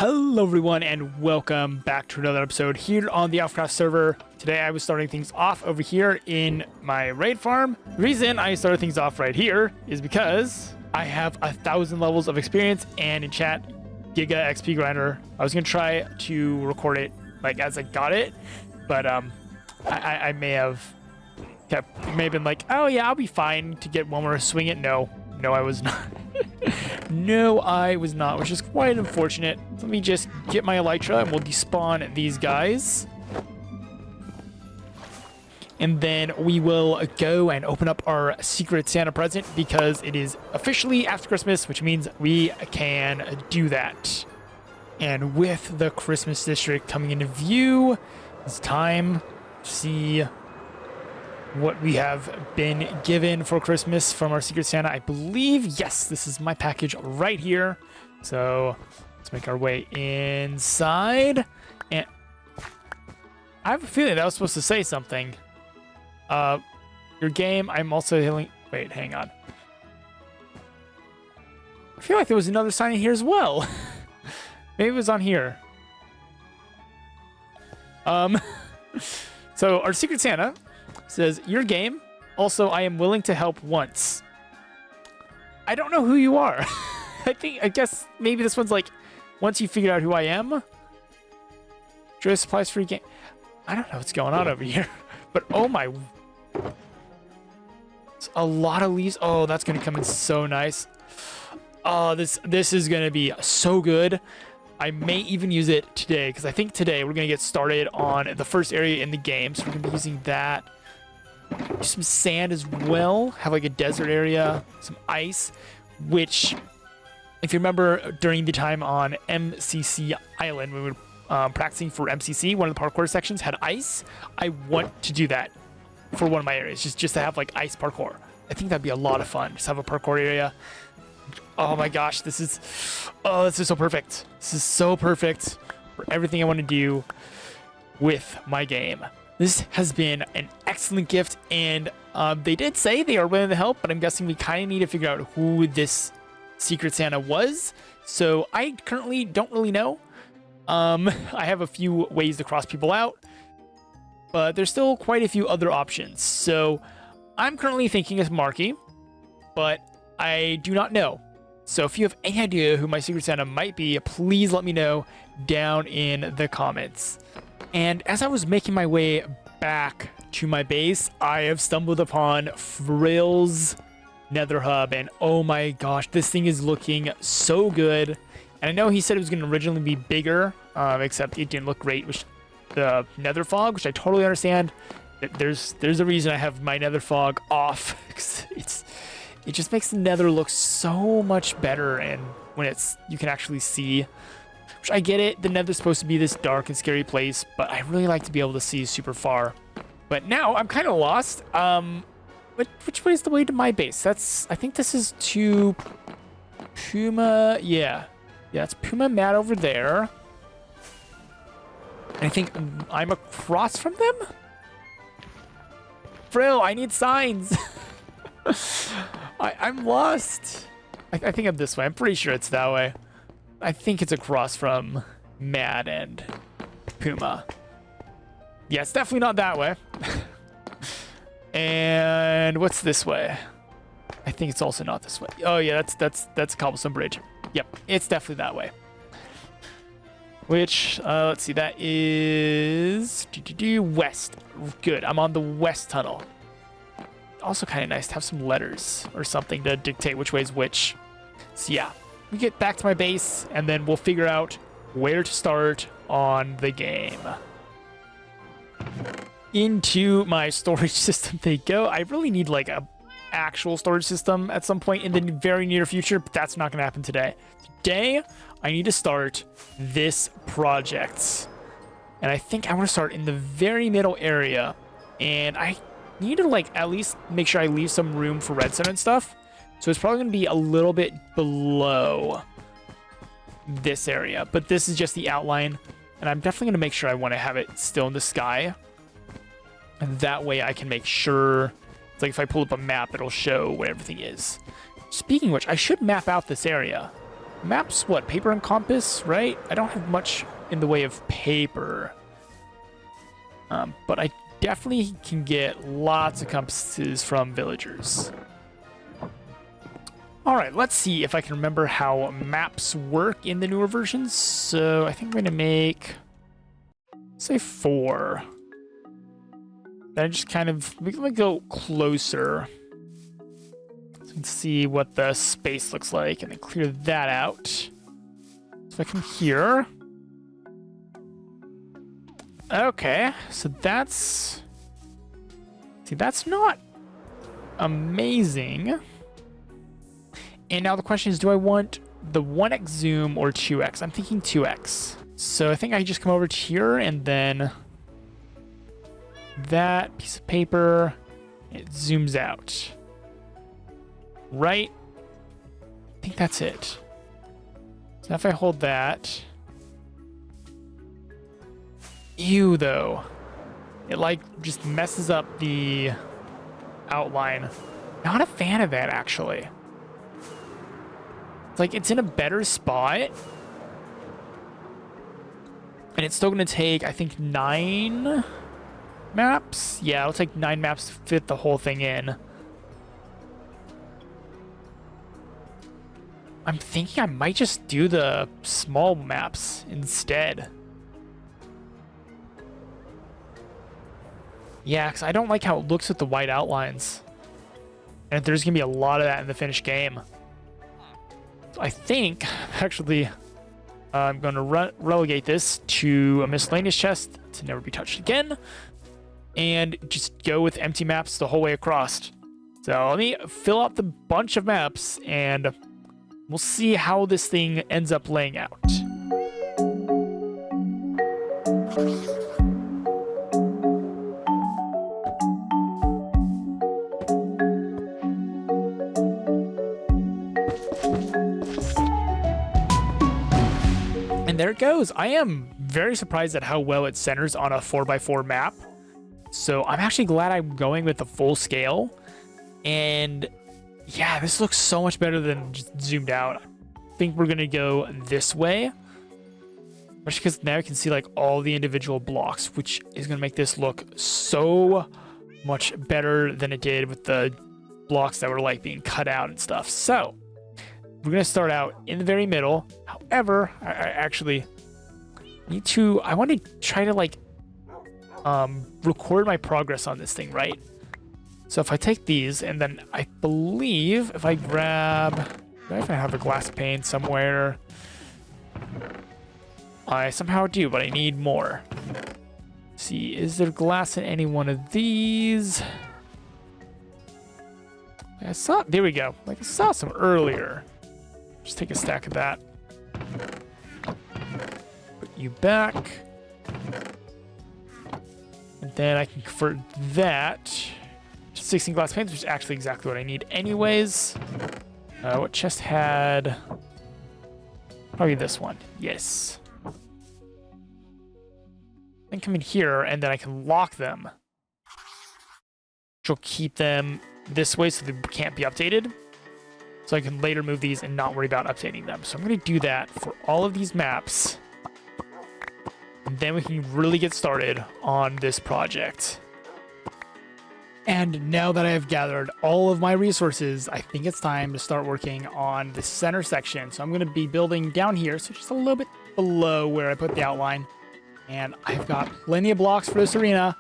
Hello everyone and welcome back to another episode here on the Alphacraft server. Today I was starting things off over here in my raid farm. The reason I started things off right here is because I have 1,000 levels of experience and in chat, Giga XP grinder. I was gonna try to record it like as I got it, but I may have been like, oh yeah, I'll be fine to get one more swing it. No, I was not. No, I was not, which is quite unfortunate. Let me just get my elytra and we'll despawn these guys. And then we will go and open up our secret Santa present because it is officially after Christmas, which means we can do that. And with the Christmas district coming into view, it's time to see what we have been given for Christmas from our Secret Santa. I believe, yes, this is my package right here. So let's make our way inside. And I have a feeling that was supposed to say something. Your game, I'm also healing. Wait, hang on. I feel like there was another sign in here as well. Maybe it was on here. So our Secret Santa says, your game. Also, I am willing to help once. I don't know who you are. I guess maybe this one's like, once you figure out who I am. Joy supplies for your game. I don't know what's going on over here. But oh my. It's a lot of leaves. Oh, that's going to come in so nice. Oh, this is going to be so good. I may even use it today because I think today we're going to get started on the first area in the game. So we're going to be using that. Some sand as well, have like a desert area, some ice, which if you remember during the time on MCC Island when we were practicing for MCC, one of the parkour sections had ice. I want to do that for one of my areas, just to have like ice parkour. I think that'd be a lot of fun, just have a parkour area. Oh my gosh, this is so perfect. This is so perfect for everything I want to do with my game. This has been an excellent gift, and they did say they are willing to help, but I'm guessing we kind of need to figure out who this Secret Santa was. So I currently don't really know. I have a few ways to cross people out, but there's still quite a few other options. So I'm currently thinking it's Marky, but I do not know. So if you have any idea who my Secret Santa might be, please let me know down in the comments. And as I was making my way back to my base, I have stumbled upon Fril's Nether hub, and oh my gosh, this thing is looking so good. And I know he said it was going to originally be bigger, except it didn't look great with the Nether fog, which I totally understand. There's a reason I have my Nether fog off. It just makes the Nether look so much better, and when you can actually see. Which I get it, the Nether's supposed to be this dark and scary place, but I really like to be able to see super far. But now I'm kind of lost. Which way is the way to my base? I think this is to Puma. Yeah, it's Puma Matt over there. And I think I'm across from them. Fril, I need signs. I'm lost. I think I'm this way. I'm pretty sure it's that way. I think it's across from Mad and Puma. Yeah, it's definitely not that way. And what's this way? I think it's also not this way. Oh yeah, that's a cobblestone bridge. Yep, it's definitely that way. Which, let's see, that is west. Good, I'm on the west tunnel. Also kind of nice to have some letters or something to dictate which way is which. So yeah. We get back to my base, and then we'll figure out where to start on the game. Into my storage system they go. I really need like a actual storage system at some point in the very near future, but that's not going to happen today. Today, I need to start this project. And I think I want to start in the very middle area. And I need to like at least make sure I leave some room for redstone and stuff. So it's probably going to be a little bit below this area, but this is just the outline, and I'm definitely going to make sure I want to have it still in the sky. And that way I can make sure, it's like if I pull up a map, it'll show where everything is. Speaking of which, I should map out this area. Maps, what? Paper and compass, right? I don't have much in the way of paper. But I definitely can get lots of compasses from villagers. All right, let's see if I can remember how maps work in the newer versions. So I think I'm going to make, say, 4. Then I just kind of, we can go closer. So we can see what the space looks like and then clear that out. So I come here. Okay, so that's, see, that's not amazing. And now the question is, do I want the 1x zoom or 2x? I'm thinking 2x. So I think I just come over to here and then that piece of paper, it zooms out. Right? I think that's it. So if I hold that, ew, though. It like just messes up the outline. Not a fan of that, actually. It's like it's in a better spot. And it's still going to take, I think, 9 maps. Yeah, it'll take 9 maps to fit the whole thing in. I'm thinking I might just do the small maps instead. Yeah, because I don't like how it looks with the white outlines. And there's going to be a lot of that in the finished game. So I think, actually, I'm going to relegate this to a miscellaneous chest to never be touched again. And just go with empty maps the whole way across. So let me fill out the bunch of maps and we'll see how this thing ends up laying out. And there it goes. I am very surprised at how well it centers on a 4x4 map. So I'm actually glad I'm going with the full scale. And yeah, this looks so much better than just zoomed out. I think we're going to go this way. Especially because now you can see like all the individual blocks, which is going to make this look so much better than it did with the blocks that were like being cut out and stuff. So we're going to start out in the very middle. However, I actually need to, I want to try to like record my progress on this thing, right? So if I take these and then I believe if I grab, if I have a glass pane somewhere, I somehow do, but I need more. Let's see, is there glass in any one of these? I saw, there we go. Like I saw some earlier. Just take a stack of that. Put you back. And then I can convert that to 16 glass panes, which is actually exactly what I need anyways. What chest had? Probably this one. Yes. Then come in here, and then I can lock them. Which will keep them this way so they can't be updated. So I can later move these and not worry about updating them. So I'm going to do that for all of these maps. And then we can really get started on this project. And now that I have gathered all of my resources, I think it's time to start working on the center section. So I'm going to be building down here, so just a little bit below where I put the outline. And I've got plenty of blocks for this arena.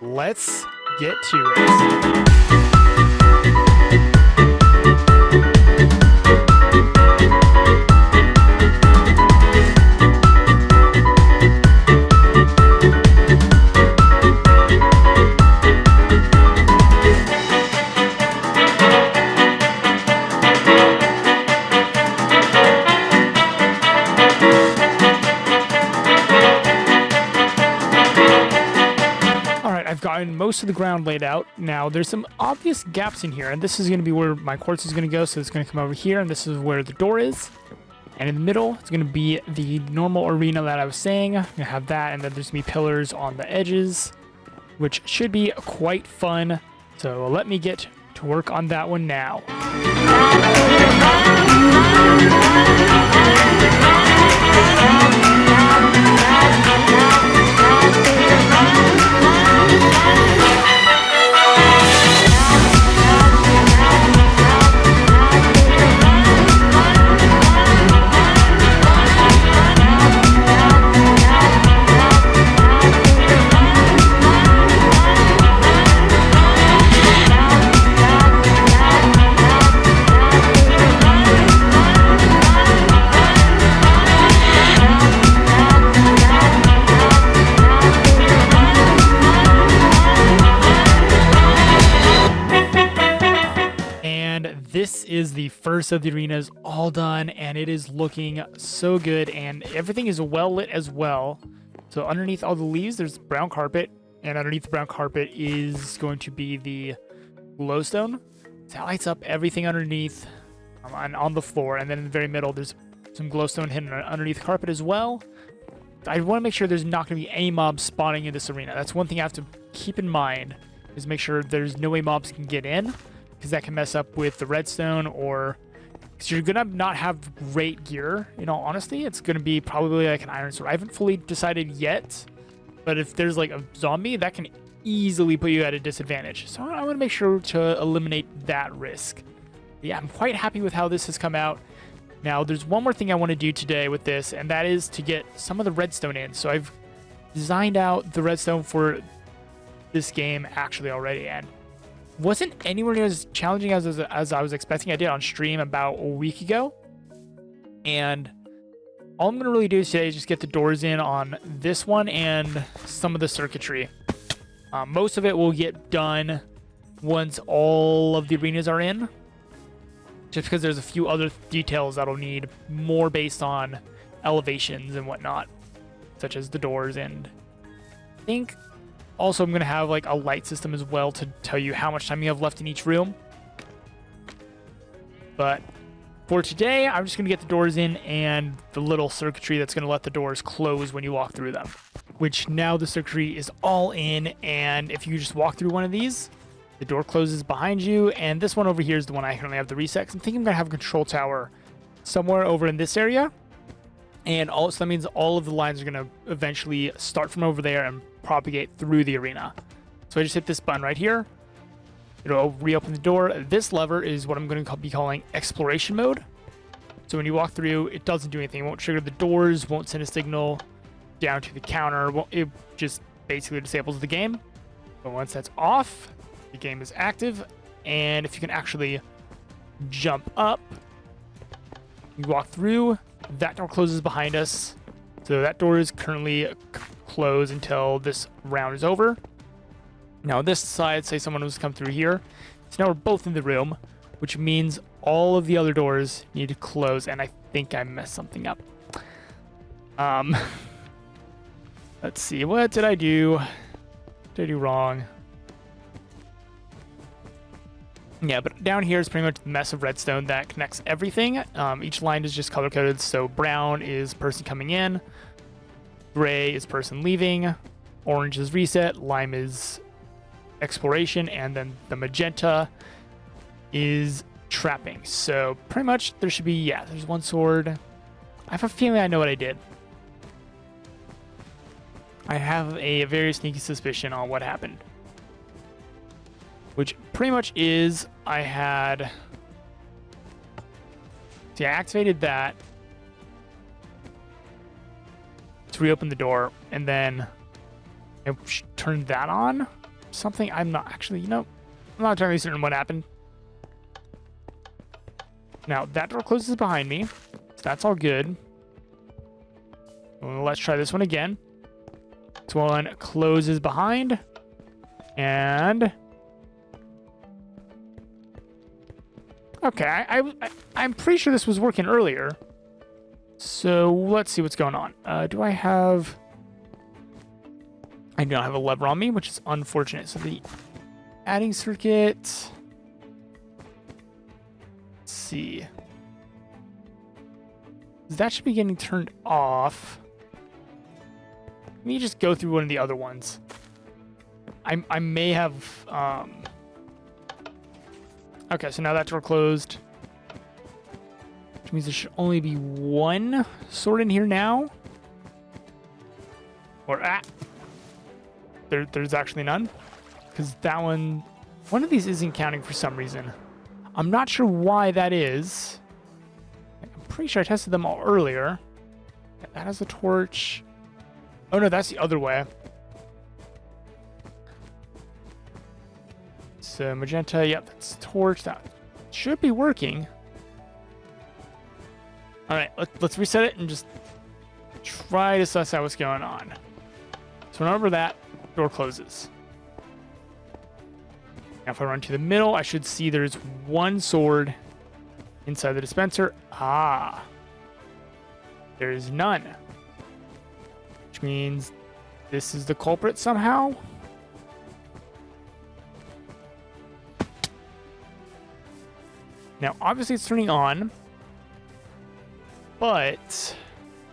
Let's get to it. I've gotten most of the ground laid out. Now, there's some obvious gaps in here, and this is going to be where my quartz is going to go, so it's going to come over here, and this is where the door is. And in the middle, it's going to be the normal arena that I was saying. I'm going to have that, and then there's going to be pillars on the edges, which should be quite fun. So let me get to work on that one now. This is the first of the arenas all done, and it is looking so good, and everything is well lit as well. So underneath all the leaves, there's brown carpet, and underneath the brown carpet is going to be the glowstone. So that lights up everything underneath on the floor, and then in the very middle, there's some glowstone hidden underneath the carpet as well. I want to make sure there's not going to be any mobs spawning in this arena. That's one thing I have to keep in mind, is make sure there's no way mobs can get in, because that can mess up with the redstone, or because you're gonna not have great gear. In all honesty, it's gonna be probably like an iron sword. I haven't fully decided yet, but if there's like a zombie, that can easily put you at a disadvantage. So I want to make sure to eliminate that risk. Yeah, I'm quite happy with how this has come out. Now, there's one more thing I want to do today with this, and that is to get some of the redstone in. So I've designed out the redstone for this game actually already, and wasn't anywhere near as challenging as I was expecting. I did on stream about a week ago. And all I'm going to really do today is just get the doors in on this one and some of the circuitry. Most of it will get done once all of the arenas are in, just because there's a few other details that'll need more based on elevations and whatnot, such as the doors. And I think also I'm going to have like a light system as well to tell you how much time you have left in each room. But for today, I'm just going to get the doors in and the little circuitry that's going to let the doors close when you walk through them. Which now the circuitry is all in, and if you just walk through one of these, the door closes behind you, and this one over here is the one I currently have the reset. I'm thinking I'm going to have a control tower somewhere over in this area. And also that means all of the lines are going to eventually start from over there and propagate through the arena. So I just hit this button right here. It'll reopen the door. This lever is what I'm going to be calling exploration mode. So when you walk through, it doesn't do anything. It won't trigger the doors, won't send a signal down to the counter. It just basically disables the game. But once that's off, the game is active. And if you can actually jump up, you walk through, that door closes behind us. So that door is currently closed until this round is over. Now this side, say someone was to come through here. So now we're both in the room, which means all of the other doors need to close. And I think I messed something up. Let's see, what did I do? What did I do wrong? Yeah, but down here is pretty much the mess of redstone that connects everything. Each line is just color-coded, so brown is person coming in, gray is person leaving, orange is reset, lime is exploration, and then the magenta is trapping. So pretty much there should be, yeah, there's one sword. I have a feeling I know what I did. I have a very sneaky suspicion on what happened. Which pretty much is, I had... See, I activated that to reopen the door, and then I turned that on. Something, I'm not actually, I'm not entirely certain what happened. Now, that door closes behind me, so that's all good. Well, let's try this one again. This one closes behind, and... Okay, I'm pretty sure this was working earlier. So let's see what's going on. Do I have... I do not have a lever on me, which is unfortunate. So the adding circuit... Let's see. That should be getting turned off. Let me just go through one of the other ones. I may have... Okay, so now that door closed. which means there should only be one sword in here now. Or there's actually none, because that one of these isn't counting for some reason. I'm not sure why that is. I'm pretty sure I tested them all earlier. Yeah, that has a torch. Oh no, that's the other way. So magenta, yep, that's torch. That should be working. All right, let's reset it and just try to suss out what's going on. So remember that door closes. Now if I run to the middle, I should see there's one sword inside the dispenser. Ah, there is none, which means this is the culprit somehow. Now, obviously it's turning on, but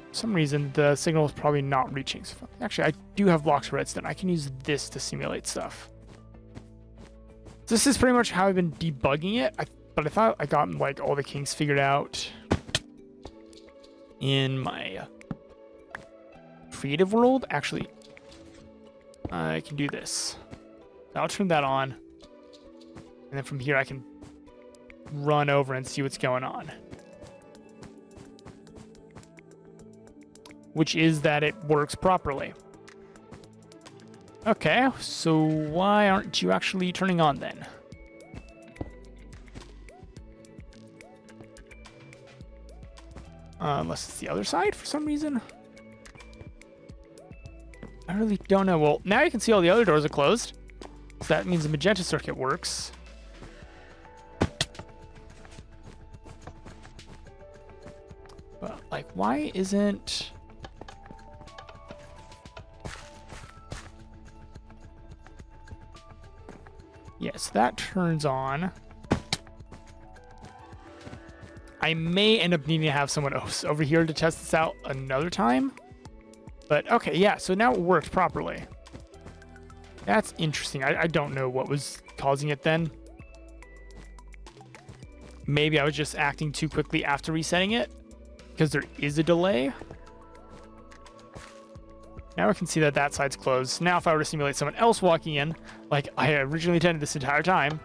for some reason the signal is probably not reaching. So actually, I do have blocks of redstone. I can use this to simulate stuff. This is pretty much how I've been debugging it, but I thought I got like all the kinks figured out in my creative world. Actually, I can do this. I'll turn that on, and then from here I can run over and see what's going on. Which is that it works properly. Okay, so why aren't you actually turning on then? Unless it's the other side for some reason. I really don't know. Well, now you can see all the other doors are closed. So that means the magenta circuit works. But, like, why isn't... Yes, that turns on. I may end up needing to have someone else over here to test this out another time. But, okay, yeah, so now it works properly. That's interesting. I don't know what was causing it then. Maybe I was just acting too quickly after resetting it, because there is a delay. Now I can see that that side's closed. Now if I were to simulate someone else walking in, like I originally intended this entire time,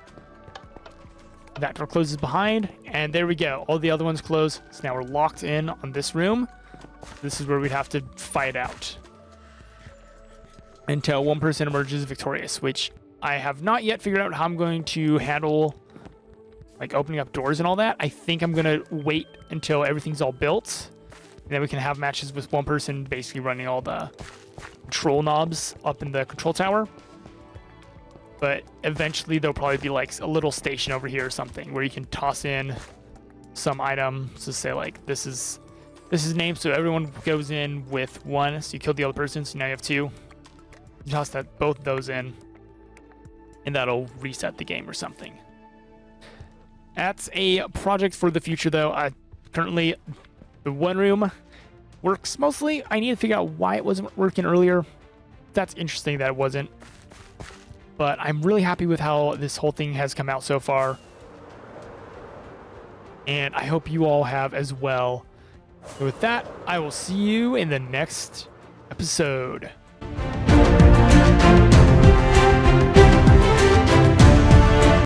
that door closes behind, and there we go. All the other ones close. So now we're locked in on this room. This is where we'd have to fight out until one person emerges victorious, which I have not yet figured out how I'm going to handle, like opening up doors and all that. I think I'm going to wait until everything's all built, and then we can have matches with one person basically running all the control knobs up in the control tower. But eventually there'll probably be like a little station over here or something where you can toss in some item. So say like this is named, so everyone goes in with one. So you kill the other person, so now you have two. You toss both of those in, and that'll reset the game or something. That's a project for the future, though. Currently, the one room works mostly. I need to figure out why it wasn't working earlier. That's interesting that it wasn't. But I'm really happy with how this whole thing has come out so far. And I hope you all have as well. So with that, I will see you in the next episode.